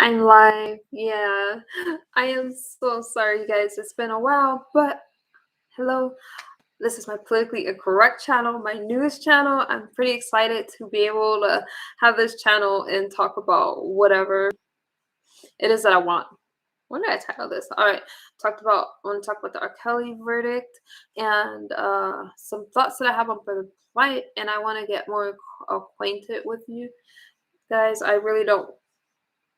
I'm live. Yeah. I am so sorry, you guys. It's been a while, but hello. This is my politically incorrect channel, my newest channel. I'm pretty excited to be able to have this channel and talk about whatever it is that I want. What did I title this? All right. I want to talk about the R. Kelly verdict and some thoughts that I have on Brother Plight, and I want to get more acquainted with you guys. I really don't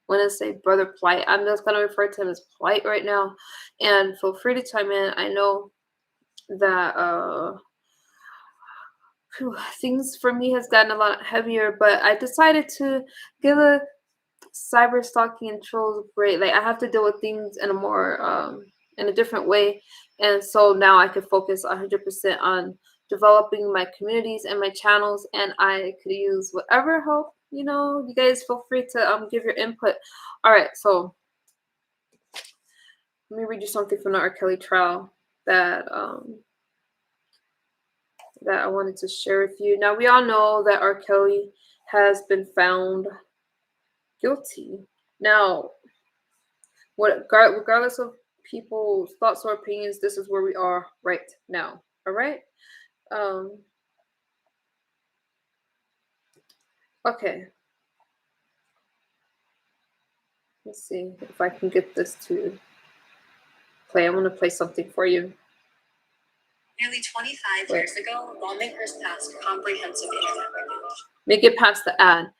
want to say Brother Plight. I'm just going to refer to him as Plight right now, and feel free to chime in. I know that things for me has gotten a lot heavier, but I decided to give a cyber stalking and trolls a break. Like, I have to deal with things in a more in a different way, and so now I can focus 100% on developing my communities and my channels, and I could use whatever help. You guys feel free to give your input. All right, so let me read you something from the R. Kelly trial that I wanted to share with you. Now, we all know that R. Kelly has been found guilty. Now, regardless of people's thoughts or opinions, this is where we are right now. All right. Okay. Let's see if I can get this to play. I'm going to play something for you. Nearly 25 years ago, lawmakers passed comprehensive internet regulation. Make it past the ad.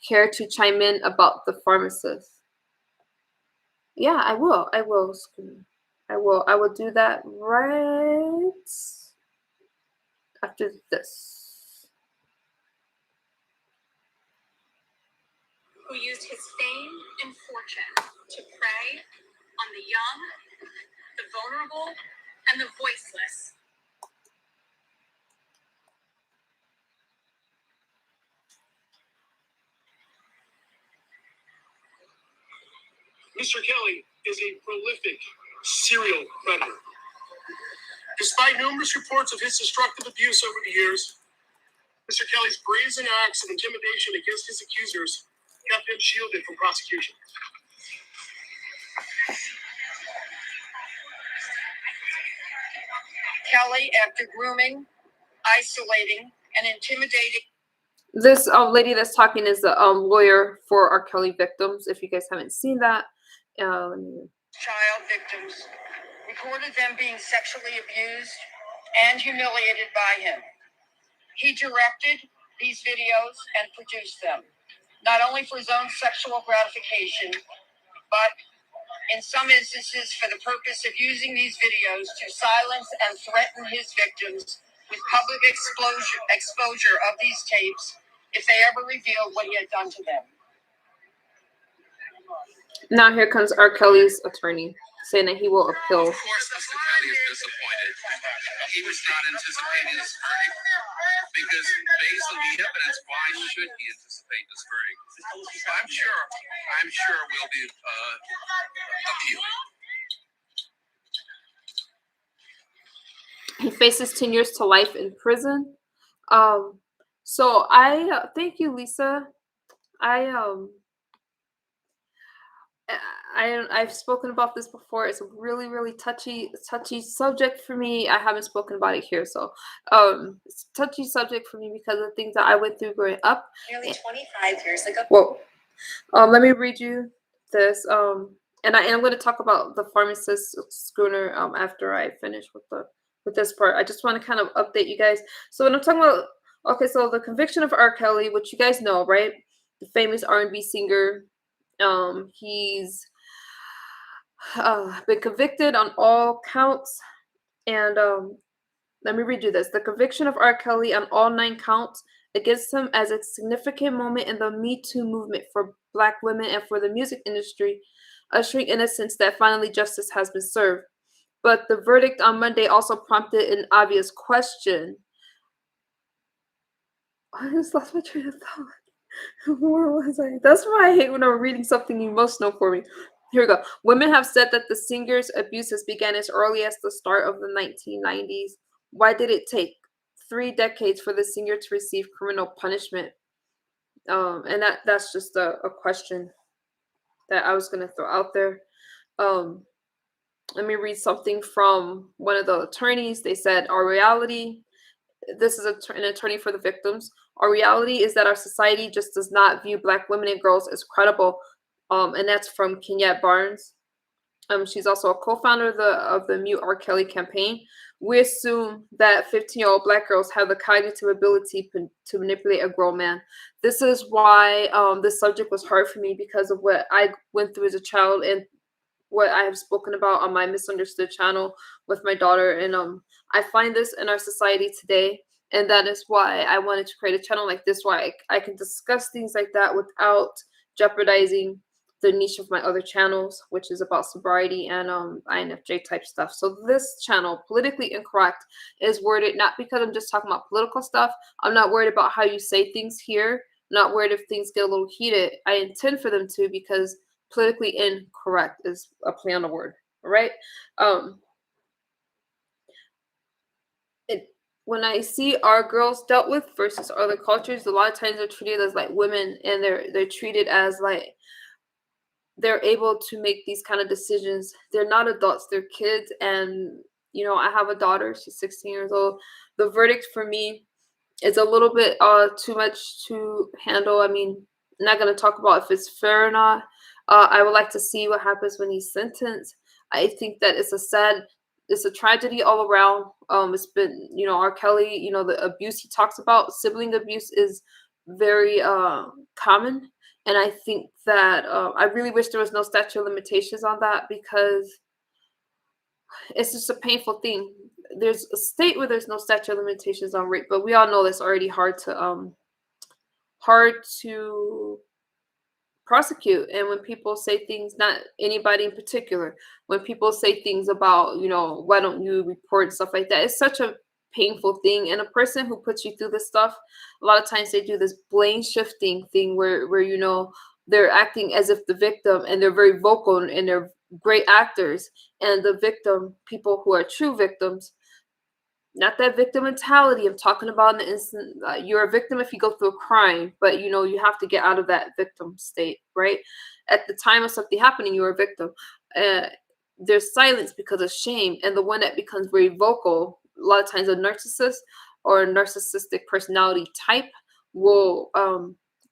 Care to chime in about the pharmacist? Yeah, I will. I will do that right after this. Who used his fame and fortune to prey on the young, the vulnerable, and the voiceless. Mr. Kelly is a prolific serial predator. Despite numerous reports of his destructive abuse over the years, Mr. Kelly's brazen acts of intimidation against his accusers kept him shielded from prosecution. Kelly, after grooming, isolating, and intimidating. This lady that's talking is the lawyer for R. Kelly victims. If you guys haven't seen that, child victims, recorded them being sexually abused and humiliated by him. He directed these videos and produced them, not only for his own sexual gratification, but in some instances for the purpose of using these videos to silence and threaten his victims with public exposure of these tapes if they ever revealed what he had done to them. Now here comes R. Kelly's attorney saying that he will appeal. Of course, Mr. Kelly is disappointed. He was not anticipating this verdict because based on the evidence, why should he anticipate this verdict? I'm sure we'll be appealing. He faces 10 years to life in prison. So I thank you, Lisa. I've spoken about this before. It's a really, really touchy subject for me. I haven't spoken about it here, so it's a touchy subject for me because of the things that I went through growing up. Nearly 25 years ago. Whoa. Let me read you this. And I am going to talk about the pharmacist schooner after I finish with this part. I just want to kind of update you guys. So when I'm talking about, okay, so the conviction of R. Kelly, which you guys know, right? The famous R&B singer. He's been convicted on all counts, and let me read you this. The conviction of R. Kelly on all 9 counts against him as a significant moment in the Me Too movement for Black women and for the music industry, ushering innocence that finally justice has been served. But the verdict on Monday also prompted an obvious question. I just lost my train of thought. Where was I? That's why I hate when I'm reading something emotional for me. Here we go. Women have said that the singer's abuses began as early as the start of the 1990s. Why did it take 3 decades for the singer to receive criminal punishment? And that's just a question. that I was going to throw out there. Let me read something from one of the attorneys. They said, our reality, this is an attorney for the victims, our reality is that our society just does not view Black women and girls as credible. And that's from Kenyette Barnes. She's also a co-founder of the Mute R. Kelly campaign. We assume that 15-year-old Black girls have the cognitive ability to manipulate a grown man. This is why this subject was hard for me, because of what I went through as a child and what I have spoken about on my Misunderstood channel with my daughter. And I find this in our society today. And that is why I wanted to create a channel like this, where I can discuss things like that without jeopardizing the niche of my other channels, which is about sobriety and INFJ type stuff. So this channel, Politically Incorrect, is worded not because I'm just talking about political stuff. I'm not worried about how you say things here. I'm not worried if things get a little heated. I intend for them to, because politically incorrect is a play on the word. All right. When I see our girls dealt with versus other cultures, a lot of times they're treated as like women, and they're treated as like they're able to make these kind of decisions. They're not adults, they're kids. And I have a daughter, she's 16 years old. The verdict for me is a little bit too much to handle. I mean, I'm not going to talk about if it's fair or not. I would like to see what happens when he's sentenced. I think that it's a tragedy all around. It's been, R. Kelly, the abuse he talks about, sibling abuse, is very common. And I think that I really wish there was no statute of limitations on that, because it's just a painful thing. There's a state where there's no statute of limitations on rape, but we all know that's already hard to prosecute. And when people say things, not anybody in particular, when people say things about, why don't you report, stuff like that, it's such a painful thing. And a person who puts you through this stuff, a lot of times they do this blame shifting thing where they're acting as if the victim, and they're very vocal and they're great actors, and the victim, people who are true victims, not that victim mentality I'm talking about in the instant. You're a victim if you go through a crime, but you have to get out of that victim state, right? At the time of something happening, you're a victim. There's silence because of shame, and the one that becomes very vocal, a lot of times a narcissist or a narcissistic personality type, will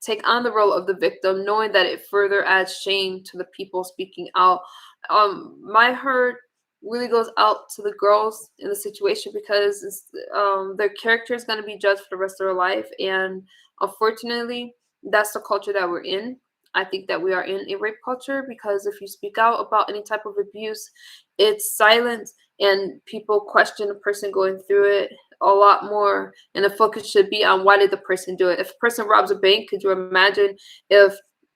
take on the role of the victim, knowing that it further adds shame to the people speaking out. My hurt really goes out to the girls in the situation, because their character is going to be judged for the rest of their life. And unfortunately, that's the culture that we're in. I think that we are in a rape culture, because if you speak out about any type of abuse, it's silent, and people question the person going through it a lot more. And the focus should be on, why did the person do it? If a person robs a bank, could you imagine if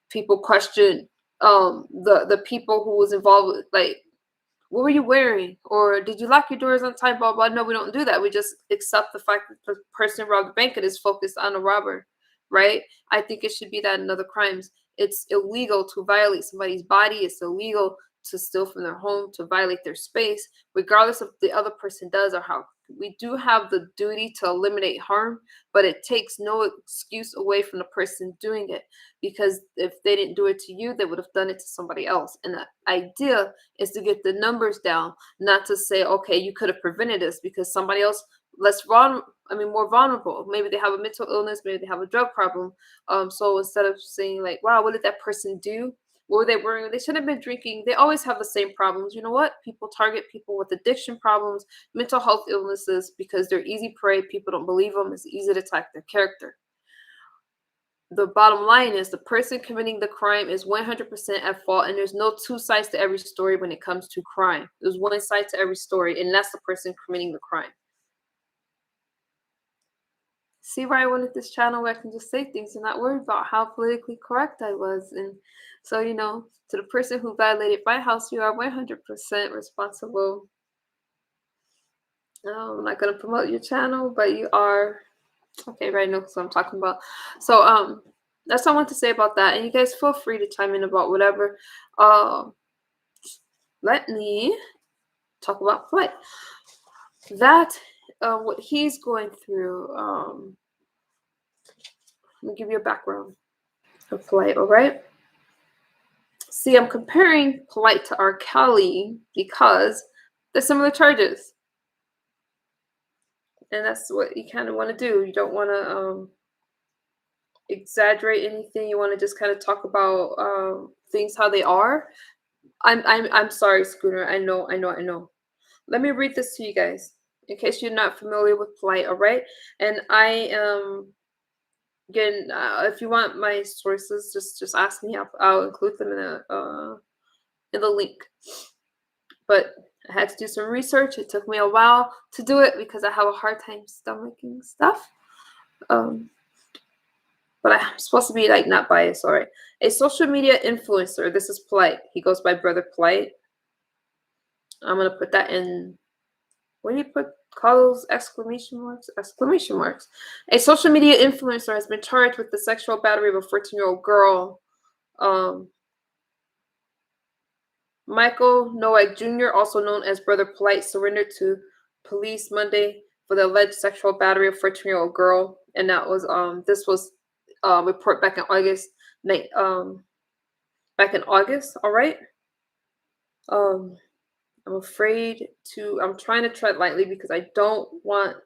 people question the people who was involved with, like, what were you wearing? Or did you lock your doors on time? Blah, blah. No, we don't do that. We just accept the fact that the person robbed the bank and is focused on the robber, right? I think it should be that in other crimes. It's illegal to violate somebody's body. It's illegal to steal from their home, to violate their space, regardless of the other person does or how. We do have the duty to eliminate harm, but it takes no excuse away from the person doing it, because if they didn't do it to you, they would have done it to somebody else. And the idea is to get the numbers down, not to say, okay, you could have prevented this, because somebody else more vulnerable. Maybe they have a mental illness, maybe they have a drug problem. So instead of saying like, wow, what did that person do? What were they wearing? They shouldn't have been drinking. They always have the same problems. You know what? People target people with addiction problems, mental health illnesses, because they're easy prey. People don't believe them. It's easy to attack their character. The bottom line is, the person committing the crime is 100% at fault, and there's no two sides to every story when it comes to crime. There's one side to every story, and that's the person committing the crime. See why I wanted this channel where I can just say things and not worry about how politically correct I was. And so, to the person who violated my house, you are 100% responsible. I'm not going to promote your channel, but you are. Okay, right, know what I'm talking about. So, that's what I want to say about that. And you guys feel free to chime in about whatever. Let me talk about Plight. That, what he's going through, let me give you a background of Plight, all right? See, I'm comparing Plight to R. Kelly because they're similar charges. And that's what you kind of want to do. You don't want to exaggerate anything. You want to just kind of talk about things how they are. I'm sorry, Schooner. I know. Let me read this to you guys in case you're not familiar with Plight. All right, and I am again. If you want my sources, just ask me. I'll include them in the link. But I had to do some research. It took me a while to do it because I have a hard time stomaching stuff. But I'm supposed to be like not biased. All right. A social media influencer. This is Plight. He goes by Brother Polight. I'm gonna put that in. What do you put? Call those exclamation marks? Exclamation marks. A social media influencer has been charged with the sexual battery of a 14-year-old girl. Michael Nowak Jr., also known as Brother Polight, surrendered to police Monday for the alleged sexual battery of a 14-year-old girl, and that was this was report back in August. Back in August. All right. I'm trying to tread lightly because I don't want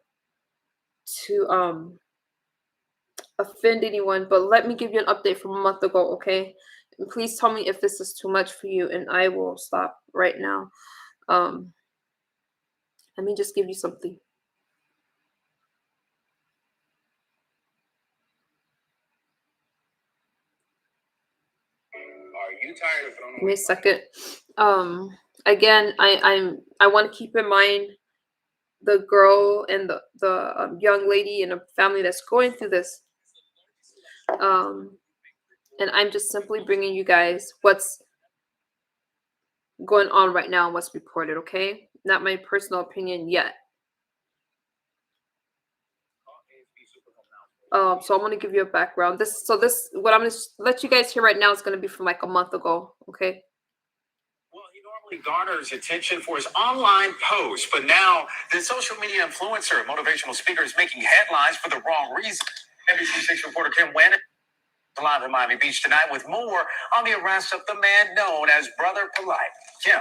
to offend anyone, but let me give you an update from a month ago, okay? And please tell me if this is too much for you, and I will stop right now. Let me just give you something. Are you tired of throwing Give me a second. Again, I want to keep in mind the girl and the young lady and a family that's going through this. And I'm just simply bringing you guys what's going on right now and what's reported, okay? Not my personal opinion yet. So I'm going to give you a background. What I'm going to let you guys hear right now is going to be from like a month ago, okay? Well, he normally garners attention for his online posts, but now the social media influencer and motivational speaker is making headlines for the wrong reason. NBC6 reporter Kim Wynn live in Miami Beach tonight with more on the arrest of the man known as Brother Polight. Kim.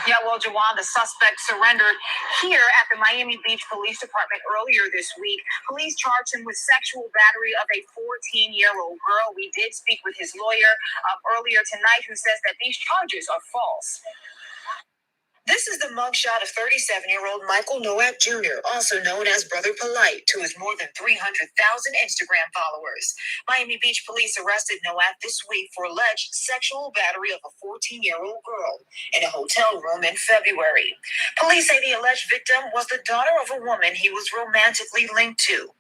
Yeah, well, Jawan, the suspect surrendered here at the Miami Beach Police Department earlier this week. Police charged him with sexual battery of a 14-year-old girl. We did speak with his lawyer earlier tonight, who says that these charges are false. This is the mugshot of 37-year-old Michael Nowak Jr., also known as Brother Polight, to his more than 300,000 Instagram followers. Miami Beach police arrested Nowak this week for alleged sexual battery of a 14-year-old girl in a hotel room in February. Police say the alleged victim was the daughter of a woman he was romantically linked to.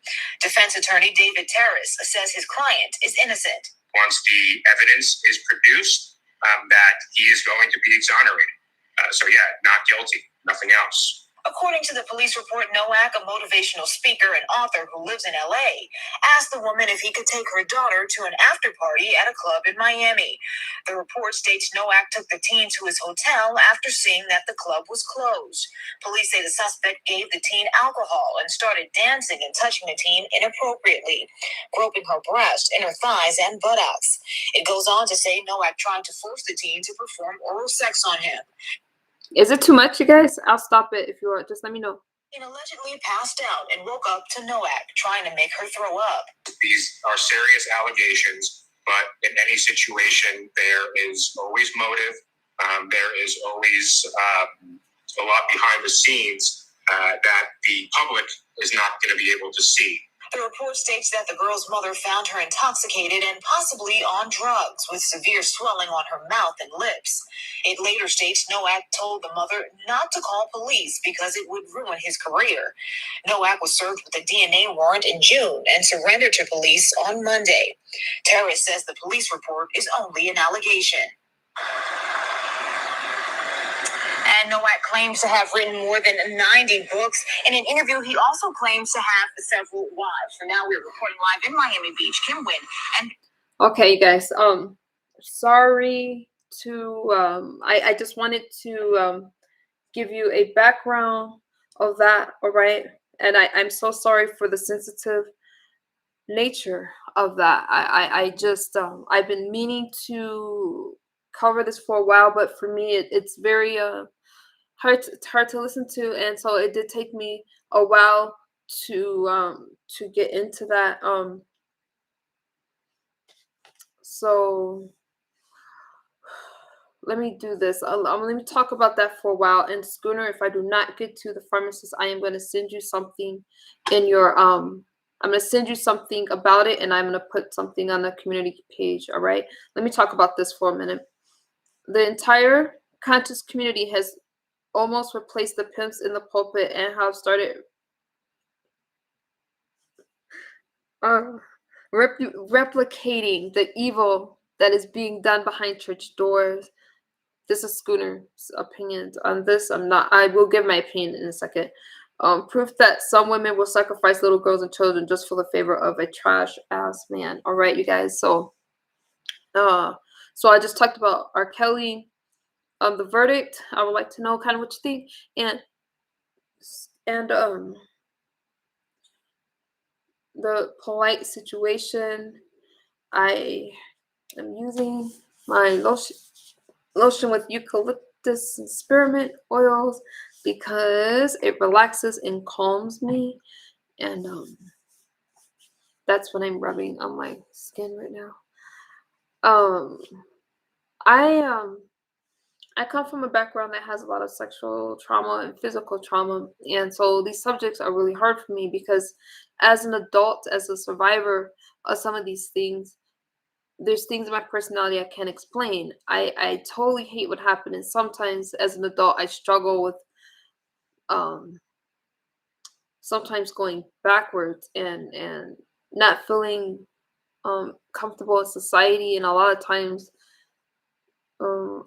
Defense attorney David Terrace says his client is innocent. Once the evidence is produced, that he is going to be exonerated. So yeah, not guilty, nothing else. According to the police report, Nowak, a motivational speaker and author who lives in LA, asked the woman if he could take her daughter to an after party at a club in Miami. The report states Nowak took the teen to his hotel after seeing that the club was closed. Police say the suspect gave the teen alcohol and started dancing and touching the teen inappropriately, groping her breast, inner thighs, and buttocks. It goes on to say Nowak tried to force the teen to perform oral sex on him. Is it too much, you guys? I'll stop it if you want. Just let me know. He allegedly passed out and woke up to Nowak trying to make her throw up. These are serious allegations, but in any situation, there is always motive. There is always a lot behind the scenes that the public is not going to be able to see. The report states that the girl's mother found her intoxicated and possibly on drugs, with severe swelling on her mouth and lips. It later states Nowak told the mother not to call police because it would ruin his career. Nowak was served with a DNA warrant in June and surrendered to police on Monday. Terrace says the police report is only an allegation. And Nowak claims to have written more than 90 books. In an interview, he also claims to have several wives. So now we're reporting live in Miami Beach. Kim Wynn. And okay, you guys. Sorry to. I just wanted to give you a background of that. All right, and I'm so sorry for the sensitive nature of that. I just I've been meaning to cover this for a while, but for me it's very it's hard to listen to, and so it did take me a while to get into that. So let me do this. Let me talk about that for a while. And Schooner, if I do not get to the pharmacist, I am going to send you something in your I'm going to send you something about it, and I'm going to put something on the community page. All right. Let me talk about this for a minute. The entire conscious community has almost replaced the pimps in the pulpit and have started replicating the evil that is being done behind church doors. This is Schooner's opinions on this. I will give my opinion in a second. Proof that some women will sacrifice little girls and children just for the favor of a trash ass man. All right, you guys. So I just talked about R. Kelly, the verdict. I would like to know kind of what you think. And the Plight situation. I am using my lotion with eucalyptus and spearmint oils because it relaxes and calms me, and that's what I'm rubbing on my skin right now. I come from a background that has a lot of sexual trauma and physical trauma, and so these subjects are really hard for me because as an adult, as a survivor of some of these things, there's things in my personality I can't explain. I totally hate what happened, and sometimes as an adult I struggle with sometimes going backwards and not feeling comfortable in society, and a lot of times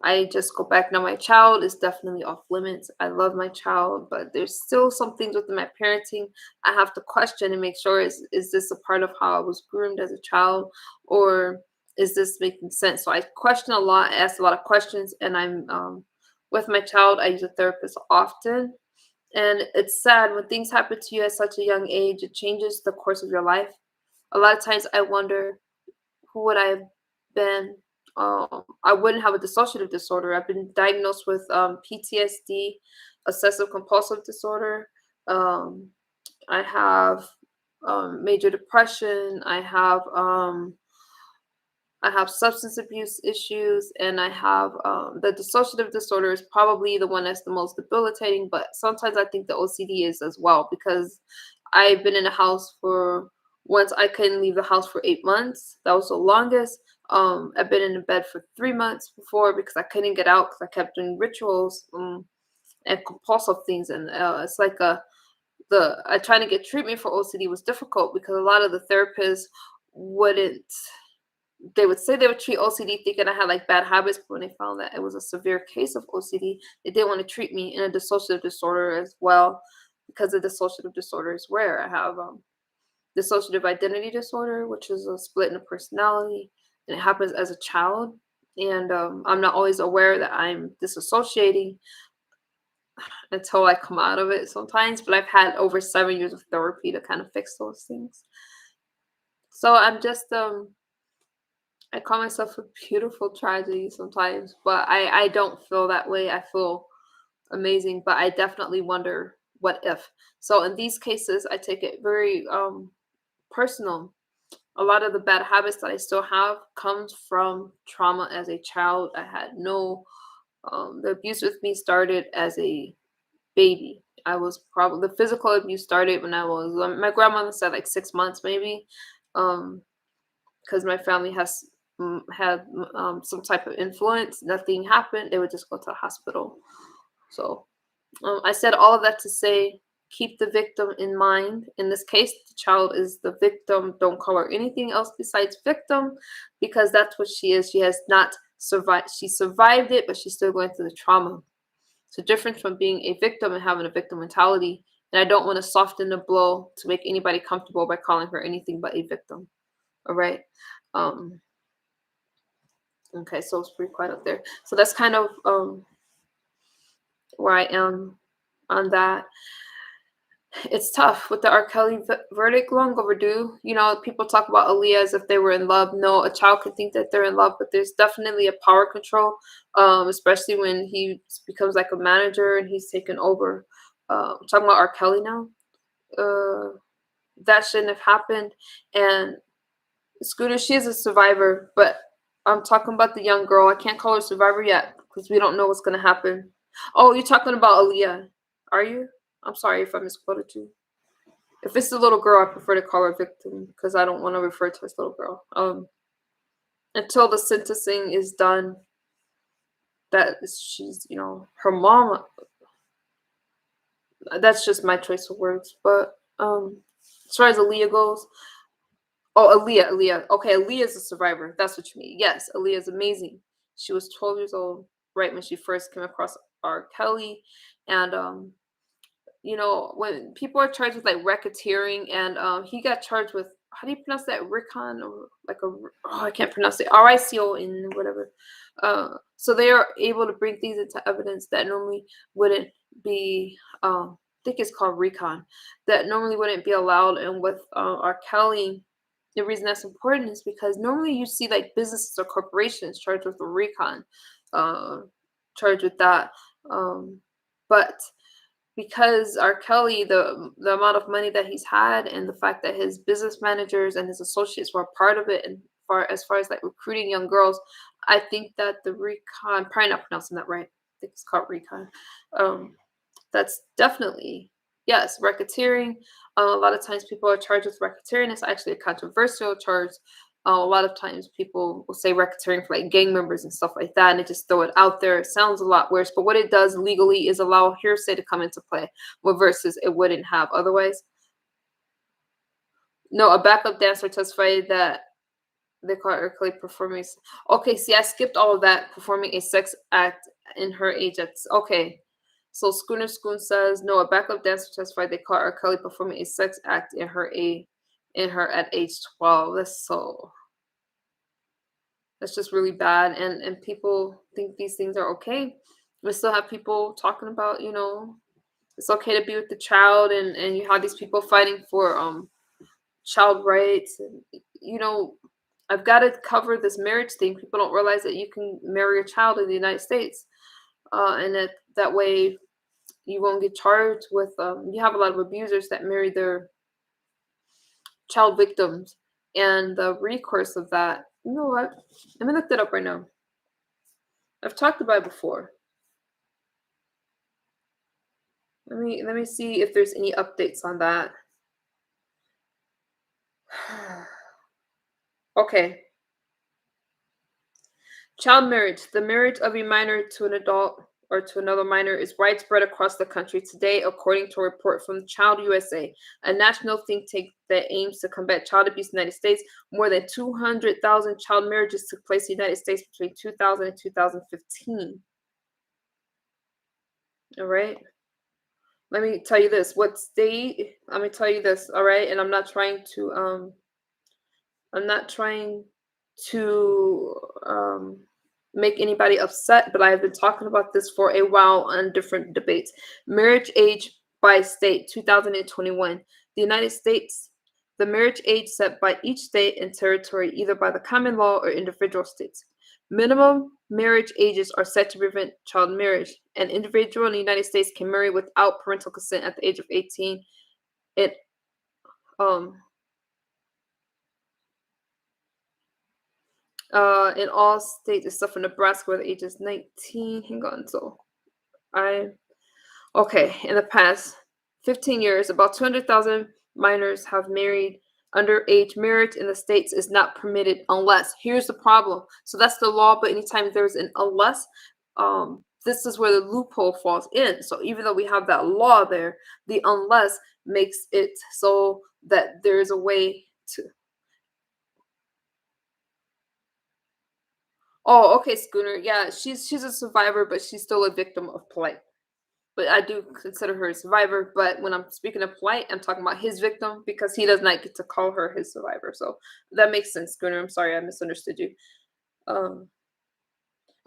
I just go back. Now my child is definitely off limits. I love my child, but there's still some things within my parenting I have to question and make sure is this a part of how I was groomed as a child, or is this making sense? So I question a lot, ask a lot of questions, and I'm with my child. I use a therapist often, and it's sad when things happen to you at such a young age. It changes the course of your life. A lot of times I wonder, who would I have been? I wouldn't have a dissociative disorder. I've been diagnosed with PTSD, obsessive compulsive disorder. I have major depression. I have substance abuse issues, and I have the dissociative disorder is probably the one that's the most debilitating, but sometimes I think the OCD is as well, because I've been in a house for, once I couldn't leave the house for 8 months. That was the longest. I've been in bed for 3 months before because I couldn't get out because I kept doing rituals and compulsive things. And it's like trying to get treatment for OCD was difficult because a lot of the therapists wouldn't, they would say they would treat OCD thinking I had like bad habits, but when they found that it was a severe case of OCD, they didn't want to treat me in a dissociative disorder as well, because the dissociative disorder is rare. I have dissociative identity disorder, which is a split in a personality, and it happens as a child. And I'm not always aware that I'm disassociating until I come out of it sometimes, but I've had over 7 years of therapy to kind of fix those things. So I'm just I call myself a beautiful tragedy sometimes, but I don't feel that way. I feel amazing, but I definitely wonder what if. So in these cases, I take it very personal. A lot of the bad habits that I still have comes from trauma as a child. I had no, the abuse with me started as a baby. I was probably, the physical abuse started when I was, my grandmother said like 6 months maybe, because my family had some type of influence. Nothing happened. They would just go to the hospital. So I said all of that to say, keep the victim in mind. In this case, the child is the victim. Don't call her anything else besides victim, because that's what she is. She has not survived. She survived it, but she's still going through the trauma. It's a difference from being a victim and having a victim mentality. And I don't want to soften the blow to make anybody comfortable by calling her anything but a victim. All right. Okay, so it's pretty quiet up there. So that's kind of where I am on that. it's tough with the R. Kelly verdict, long overdue. You know, people talk about Aaliyah as if they were in love. No, a child could think that they're in love, but there's definitely a power control, especially when he becomes like a manager and he's taken over. Talking about R. Kelly now, that shouldn't have happened. And Scooter, she is a survivor, but I'm talking about the young girl. I can't call her survivor yet because we don't know what's gonna happen. Oh, you're talking about Aaliyah, are you? I'm sorry if I misquoted you. If it's the little girl, I prefer to call her victim because I don't want to refer to her as little girl. Until the sentencing is done, she's, you know, her mom. That's just my choice of words. But as far as Aaliyah goes, oh, Aaliyah. Okay, Aaliyah is a survivor. That's what you mean. Yes, Aaliyah is amazing. She was 12 years old right when she first came across R. Kelly, and you know, when people are charged with like racketeering, and he got charged with, how do you pronounce that, Ricon, or like I can't pronounce it, RICON, whatever. So they are able to bring things into evidence that normally wouldn't be, I think it's called recon, that normally wouldn't be allowed. And with R. Kelly, the reason that's important is because normally you see like businesses or corporations charged with a recon, charged with that, but because R. Kelly, the amount of money that he's had, and the fact that his business managers and his associates were part of it, and as far as like recruiting young girls, I think that the recon, probably not pronouncing that right, I think it's called recon. That's definitely, yes, racketeering. A lot of times people are charged with racketeering. It's actually a controversial charge. A lot of times people will say racketeering for like gang members and stuff like that, and they just throw it out there. It sounds a lot worse, but what it does legally is allow hearsay to come into play, versus it wouldn't have otherwise. No, a backup dancer testified that they caught R. Kelly performing. Okay, see, I skipped all of that. Performing a sex act in her age. Okay. So Schooner Schoon says no. A backup dancer testified they caught R. Kelly performing a sex act in her at age 12. That's just really bad, and people think these things are okay. We still have people talking about, you know, it's okay to be with the child, and you have these people fighting for child rights, and you know, I've got to cover this marriage thing. People don't realize that you can marry a child in the United States, and that way you won't get charged with. You have a lot of abusers that marry their child victims, and the recourse of that. You know what? Let me look that up right now. I've talked about it before. Let me see if there's any updates on that. Okay. Child marriage. The marriage of a minor to an adult or to another minor is widespread across the country today, according to a report from Child USA, a national think tank that aims to combat child abuse in the United States. More than 200,000 child marriages took place in the United States between 2000 and 2015. All right. Let me tell you this. What state? Let me tell you this. All right. And I'm not trying to make anybody upset, but I have been talking about this for a while on different debates. Marriage age by state, 2021. The United States, the marriage age set by each state and territory, either by the common law or individual states. Minimum marriage ages are set to prevent child marriage. An individual in the United States can marry without parental consent at the age of 18. In all states except for Nebraska, where the age is 19. Hang on, in the past 15 years, about 200,000 minors have married. Underage marriage in the states is not permitted unless, here's the problem. So that's the law, but anytime there's an unless, this is where the loophole falls in. So even though we have that law there, the unless makes it so that there's a way to. Oh, okay, Schooner. Yeah, she's a survivor, but she's still a victim of Plight. But I do consider her a survivor. But when I'm speaking of Plight, I'm talking about his victim because he does not get to call her his survivor. So that makes sense, Schooner. I'm sorry, I misunderstood you.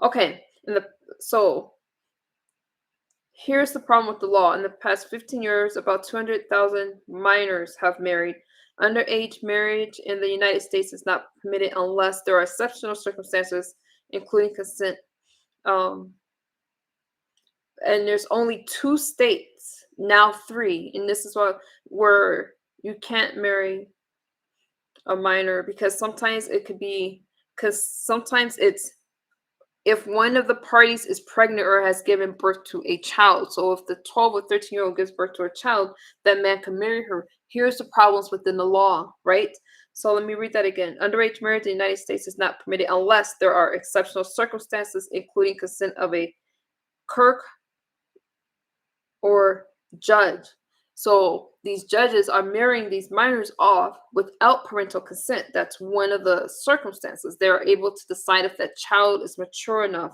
Okay, so Here's the problem with the law. In the past 15 years, about 200,000 minors have married. Underage marriage in the United States is not permitted unless there are exceptional circumstances, including consent. Um, and there's only 2 states, now 3, and this is where you can't marry a minor, because sometimes it's if one of the parties is pregnant or has given birth to a child. So if the 12 or 13-year-old gives birth to a child, that man can marry her. Here's the problems within the law, right? So let me read that again. Underage marriage in the United States is not permitted unless there are exceptional circumstances, including consent of a clerk or judge. So these judges are marrying these minors off without parental consent. That's one of the circumstances. They're able to decide if that child is mature enough.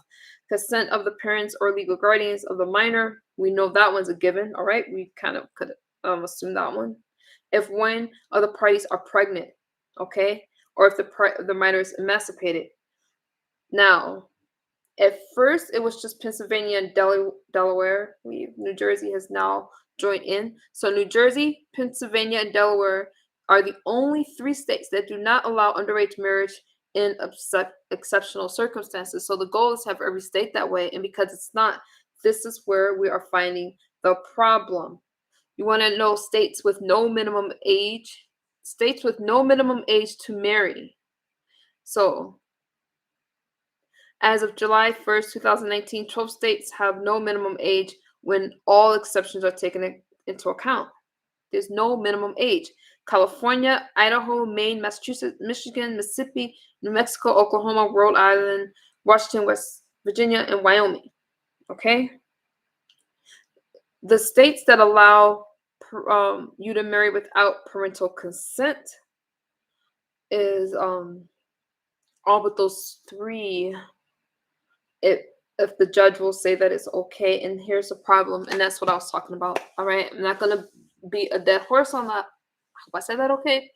Consent of the parents or legal guardians of the minor, we know that one's a given. All right, we kind of could assume that one. If one of the parties are pregnant, okay, or if the minor is emancipated. Now, at first, it was just Pennsylvania and Delaware. New Jersey has now joined in. So New Jersey, Pennsylvania, and Delaware are the only 3 states that do not allow underage marriage in exceptional circumstances. So the goal is to have every state that way. And because it's not, this is where we are finding the problem. You want to know states with no minimum age? States with no minimum age to marry. So as of July 1st, 2019, 12 states have no minimum age when all exceptions are taken into account. There's no minimum age. California, Idaho, Maine, Massachusetts, Michigan, Mississippi, New Mexico, Oklahoma, Rhode Island, Washington, West Virginia, and Wyoming. Okay? The states that allow you to marry without parental consent is all but those 3. If the judge will say that it's okay, and here's the problem, and that's what I was talking about. All right, I'm not gonna beat a dead horse on that. I hope I said that okay.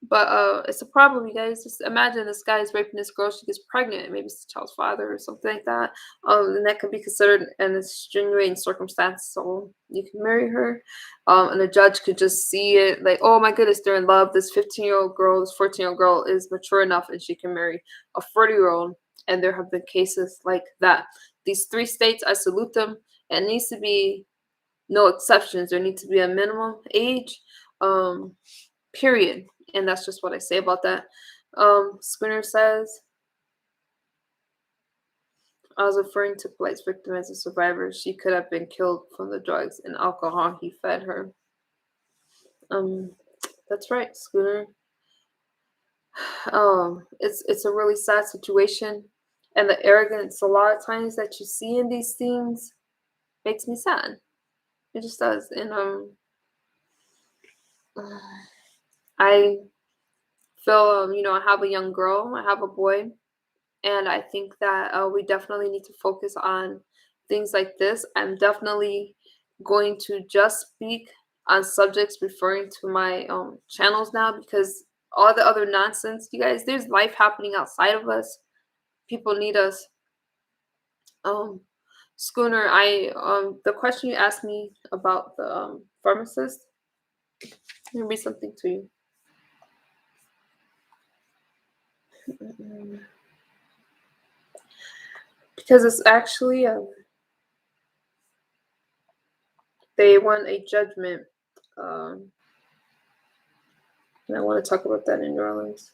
But it's a problem, you guys. Just imagine this guy is raping this girl, she gets pregnant, maybe it's the child's father or something like that. And that could be considered an extenuating circumstance, so you can marry her. And the judge could just see it like, oh my goodness, they're in love. This 15-year-old girl, this 14-year-old girl is mature enough and she can marry a 40-year-old. And there have been cases like that. These 3 states, I salute them. And it needs to be no exceptions. There needs to be a minimum age, period. And that's just what I say about that. Spinner says, I was referring to Plight's victim as a survivor. She could have been killed from the drugs and alcohol he fed her. That's right, Schooner. It's a really sad situation, and the arrogance a lot of times that you see in these things makes me sad. It just does. And I feel I have a young girl, I have a boy, and I think that we definitely need to focus on things like this. I'm definitely going to just speak on subjects referring to my channels now, because all the other nonsense, you guys, there's life happening outside of us. People need us. Schooner, the question you asked me about the pharmacist, let me read something to you. Because it's actually they won a judgment, and I want to talk about that in New Orleans.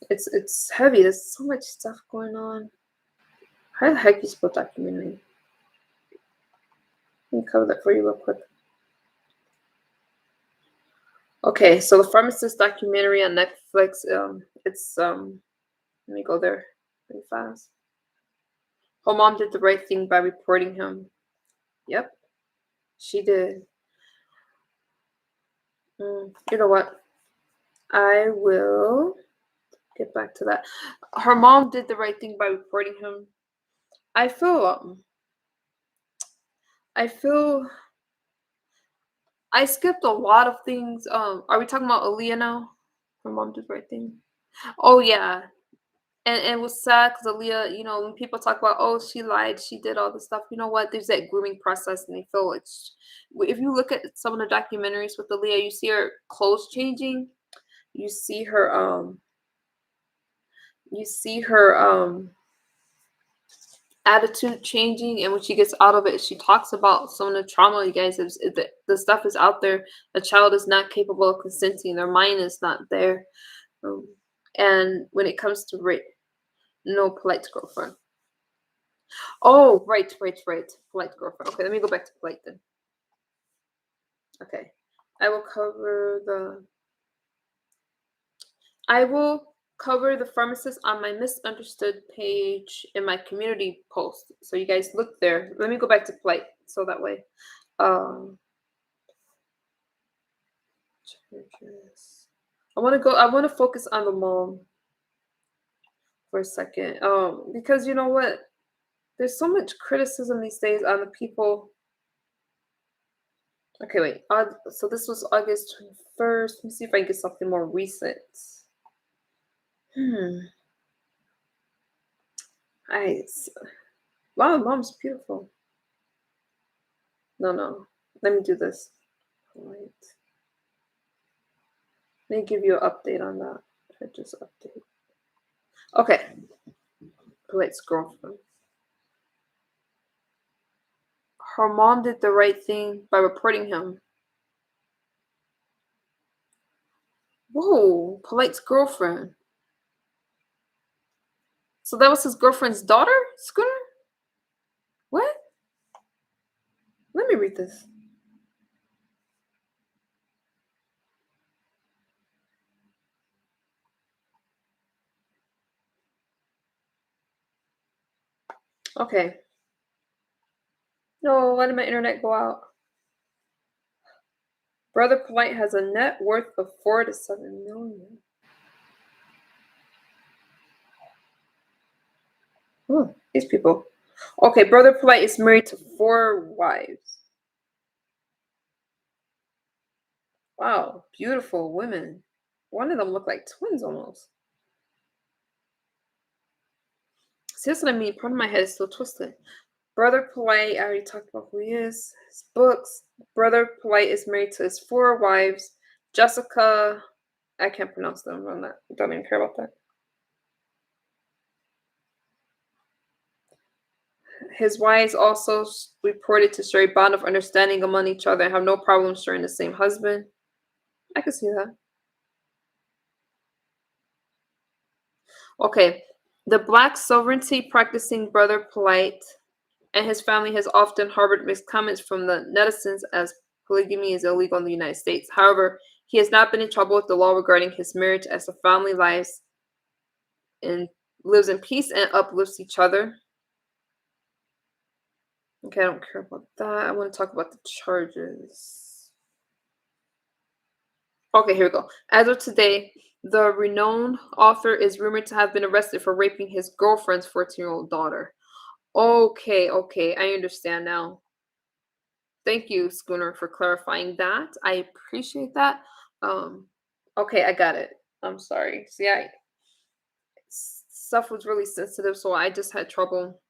It's heavy. There's so much stuff going on. How the heck you spell documentary? Let me cover that for you real quick. Okay, so the pharmacist documentary on Netflix. It's let me go there really fast. Her mom did the right thing by reporting him. Yep, she did. You know what? I will get back to that. Her mom did the right thing by reporting him. I feel I skipped a lot of things. Are we talking about Aaliyah now? Her mom did the right thing. Oh yeah. And it was sad because Aaliyah, when people talk about, oh, she lied, she did all this stuff. You know what? There's that grooming process, and they feel if you look at some of the documentaries with Aaliyah, you see her clothes changing, you see her attitude changing, and when she gets out of it, she talks about some of the trauma. You guys, the stuff is out there. A child is not capable of consenting. Their mind is not there. And when it comes to rape, no, Polite's girlfriend. Oh, right. Polite's girlfriend. Okay, let me go back to Polite then. Okay. I will cover the pharmacist on my misunderstood page in my community post. So you guys look there. Let me go back to Polite so that way. Charges. I want to focus on the mom for a second. Because you know what? There's so much criticism these days on the people. Okay, wait. So this was August 21st. Let me see if I can get something more recent. Wow, mom's beautiful. No. Let me do this. Right. Let me give you an update on that. I just update. Okay. Polite's girlfriend. Her mom did the right thing by reporting him. Whoa, Polite's girlfriend. So that was his girlfriend's daughter, Schooner? What? Let me read this. Okay. No, why did my internet go out? Brother Polight has a net worth of 4 to 7 million. Oh, these people. Okay, Brother Polight is married to 4 wives. Wow, beautiful women. One of them looked like twins almost. See, that's what I mean. Part of my head is still twisted. Brother Polight, I already talked about who he is. His books. Brother Polight is married to his 4 wives. Jessica, I can't pronounce them. I don't even care about that. His wives also reported to share a bond of understanding among each other and have no problem sharing the same husband. I can see that. Okay. The Black sovereignty practicing Brother Polight and his family has often harbored mixed comments from the netizens as polygamy is illegal in the United States. However, he has not been in trouble with the law regarding his marriage as the family lives in peace and uplifts each other. Okay, I don't care about that. I want to talk about the charges. Okay, here we go. As of today, the renowned author is rumored to have been arrested for raping his girlfriend's 14-year-old daughter. Okay, I understand now. Thank you, Schooner, for clarifying that. I appreciate that. Okay, I got it. I'm sorry. See, stuff was really sensitive, so I just had trouble.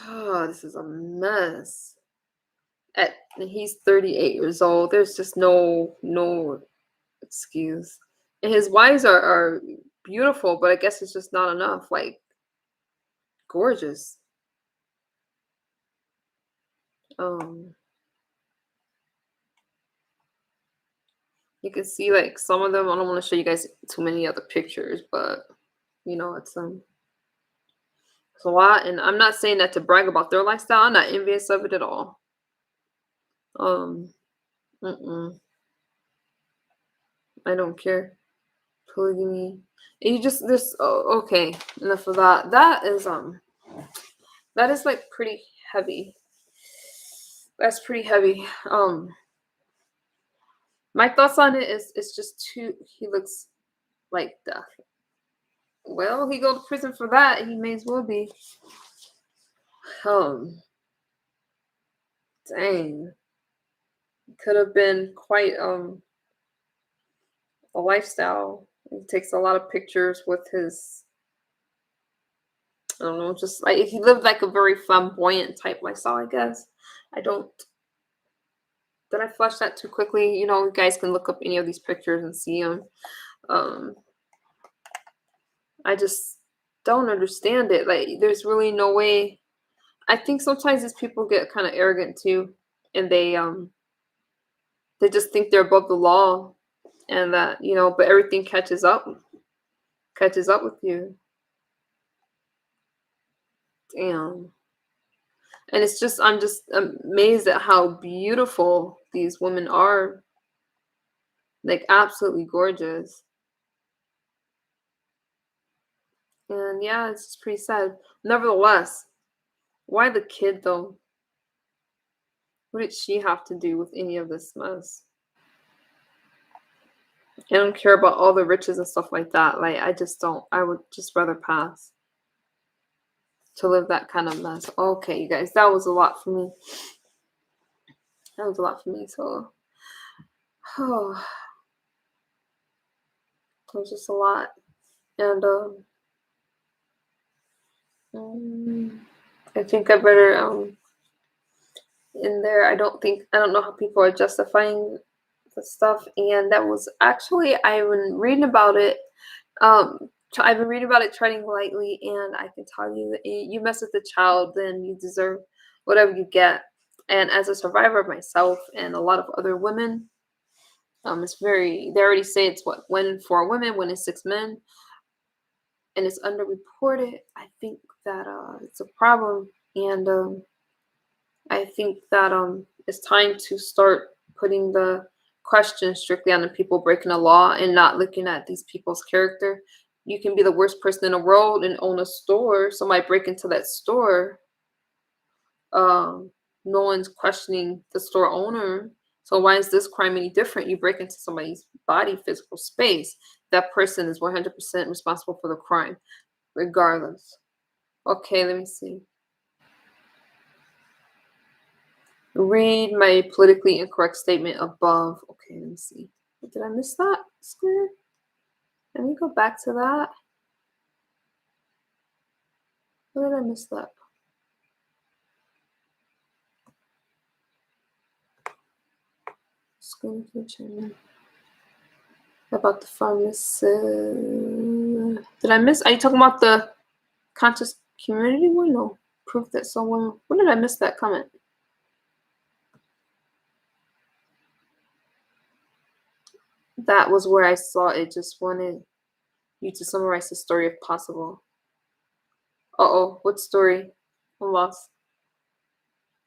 God, this is a mess. And he's 38 years old. There's just no excuse. And his wives are beautiful, but I guess it's just not enough. Like, gorgeous. You can see like some of them. I don't want to show you guys too many other pictures, but it's a lot. And I'm not saying that to brag about their lifestyle. I'm not envious of it at all. I don't care. Polygamy. And you just okay. Enough of that. That is like pretty heavy. That's pretty heavy. My thoughts on it is it's just he looks like death. Well, he go to prison for that. He may as well be. Dang. Could have been quite a lifestyle, He takes a lot of pictures with his, I don't know, just like he lived like a very flamboyant type lifestyle, I guess. I don't. Did I flush that too quickly? You know, you guys can look up any of these pictures and see them. I just don't understand it. Like, there's really no way. I think sometimes these people get kind of arrogant too, and they just think they're above the law, and that, you know, but everything catches up with you. Damn. And it's just, I'm just amazed at how beautiful these women are. Like, absolutely gorgeous. And yeah, it's just pretty sad. Nevertheless, why the kid though? What did she have to do with any of this mess? I don't care about all the riches and stuff like that. Like, I just don't. I would just rather pass to live that kind of mess. Okay, you guys, that was a lot for me. That was a lot for me. So, oh, it was just a lot. And I think I better in there. I don't know how people are justifying the stuff. And that was actually, I've been reading about it. I've been reading about it treading lightly, and I can tell you, you mess with the child, then you deserve whatever you get. And as a survivor of myself and a lot of other women, it's very, they already say it's what, 1 in 4 women, 1 in 6 men, and it's underreported. I think that it's a problem, and I think that it's time to start putting the question strictly on the people breaking the law and not looking at these people's character. You can be the worst person in the world and own a store. Somebody break into that store. No one's questioning the store owner. So why is this crime any different? You break into somebody's body, physical space. That person is 100% responsible for the crime, regardless. Okay, let me see. Read my politically incorrect statement above. Okay, let me see. Did I miss that? Square? Let me go back to that. Where did I miss that? Screen feature. About the pharmacist. Did I miss? Are you talking about the conscious community one? No. Proof that someone. When did I miss that comment? That was where I saw it. Just wanted you to summarize the story if possible. Uh-oh. What story? I'm lost.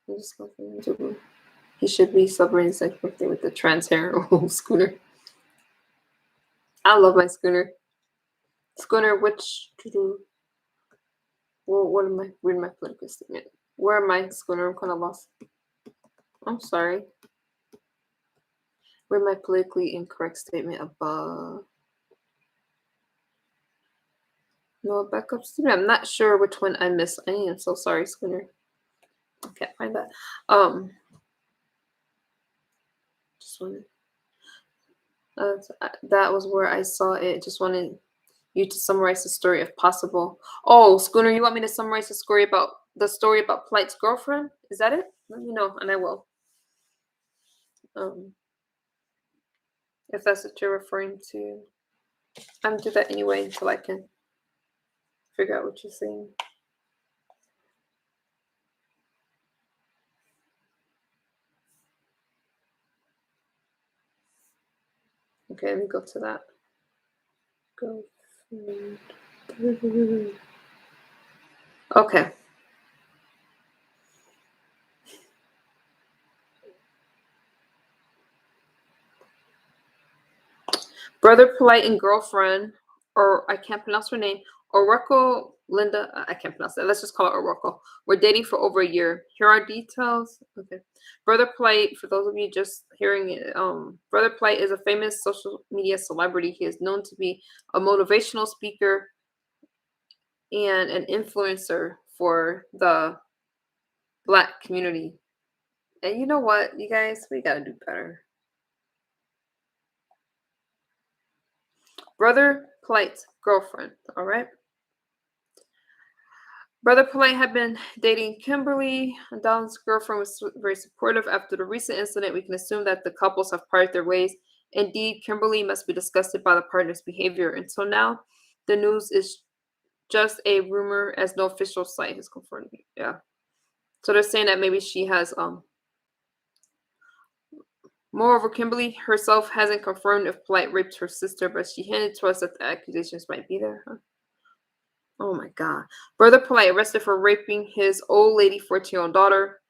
I'm just going to. He should be celebrating his next birthday with the trans hair. Oh, Schooner. I love my Schooner. Schooner, which. Well, what am I reading my political statement? Where am I, Schooner? I'm kind of lost. I'm sorry. Where my politically incorrect statement above? No backup statement. I'm not sure which one I missed. I am so sorry, Schooner. I can't find that. Just wanted. That was where I saw it. Just wanted you to summarize the story if possible. Oh, Schooner, you want me to summarize the story about Plight's girlfriend? Is that it? Let me know, and I will. If that's what you're referring to, I'm gonna do that anyway until I can figure out what you're saying. Okay, let me go to that. Go. Okay. Brother Polight and girlfriend, or I can't pronounce her name, Oracle Linda. I can't pronounce that. Let's just call her Oracle. We're dating for over a year. Here are details. Okay. Brother Polight, for those of you just hearing it, Brother Polight is a famous social media celebrity. He is known to be a motivational speaker and an influencer for the Black community. And you know what, you guys, we gotta do better. Brother Polight's girlfriend. All right. Brother Polight had been dating Kimberly. Donald's girlfriend was very supportive. After the recent incident, we can assume that the couples have parted their ways. Indeed, Kimberly must be disgusted by the partner's behavior. Until now, the news is just a rumor, as no official site has confirmed it. Yeah. So they're saying that maybe she has Moreover, Kimberly herself hasn't confirmed if Plight raped her sister, but she hinted to us that the accusations might be there. Huh? Oh my God. Brother Plight arrested for raping his old lady 14-year-old daughter.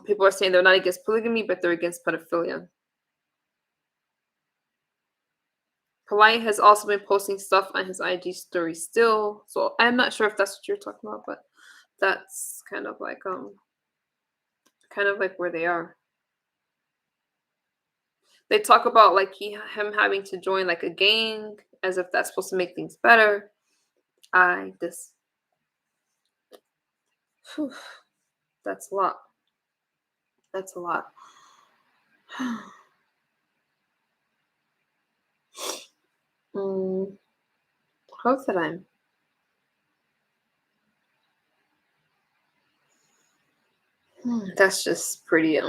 People are saying they're not against polygamy, but they're against pedophilia. Polight has also been posting stuff on his IG story still, so I'm not sure if that's what you're talking about, but that's kind of like where they are. They talk about like him having to join like a gang, as if that's supposed to make things better. That's a lot. That's a lot. Hope that I'm. That's just pretty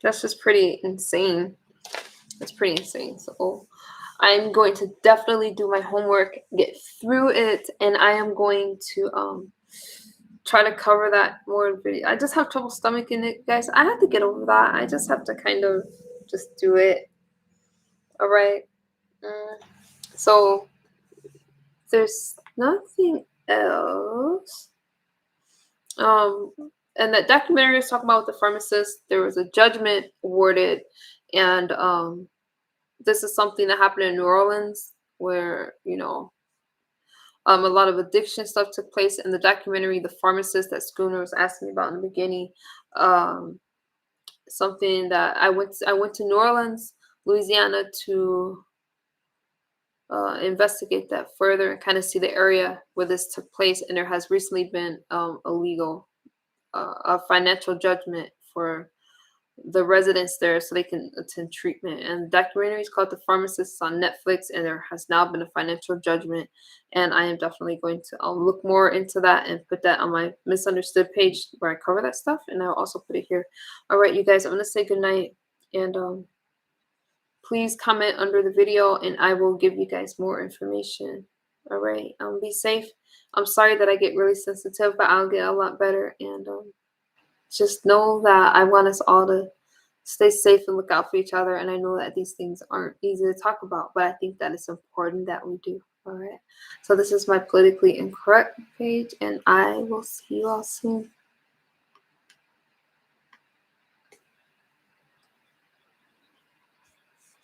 That's just pretty insane. That's pretty insane. So I'm going to definitely do my homework, get through it, and I am going to try to cover that more in video. I just have trouble stomaching it, guys. I have to get over that. I just have to kind of just do it. All right. So there's nothing else. And that documentary was talking about with the pharmacist. There was a judgment awarded, and this is something that happened in New Orleans, where a lot of addiction stuff took place. In the documentary, the pharmacist that Schooner was asking me about in the beginning, something that I went to New Orleans, Louisiana, to investigate that further and kind of see the area where this took place. And there has recently been a financial judgment for the residents there so they can attend treatment. And the documentary is called The Pharmacist on Netflix, and there has now been a financial judgment. And I am definitely going to look more into that and put that on my Misunderstood page where I cover that stuff. And I'll also put it here. All right, you guys, I'm going to say goodnight. And please comment under the video, and I will give you guys more information. All right, be safe. I'm sorry that I get really sensitive, but I'll get a lot better. And just know that I want us all to stay safe and look out for each other. And I know that these things aren't easy to talk about, but I think that it's important that we do. All right. So this is my Politically Incorrect page, and I will see you all soon.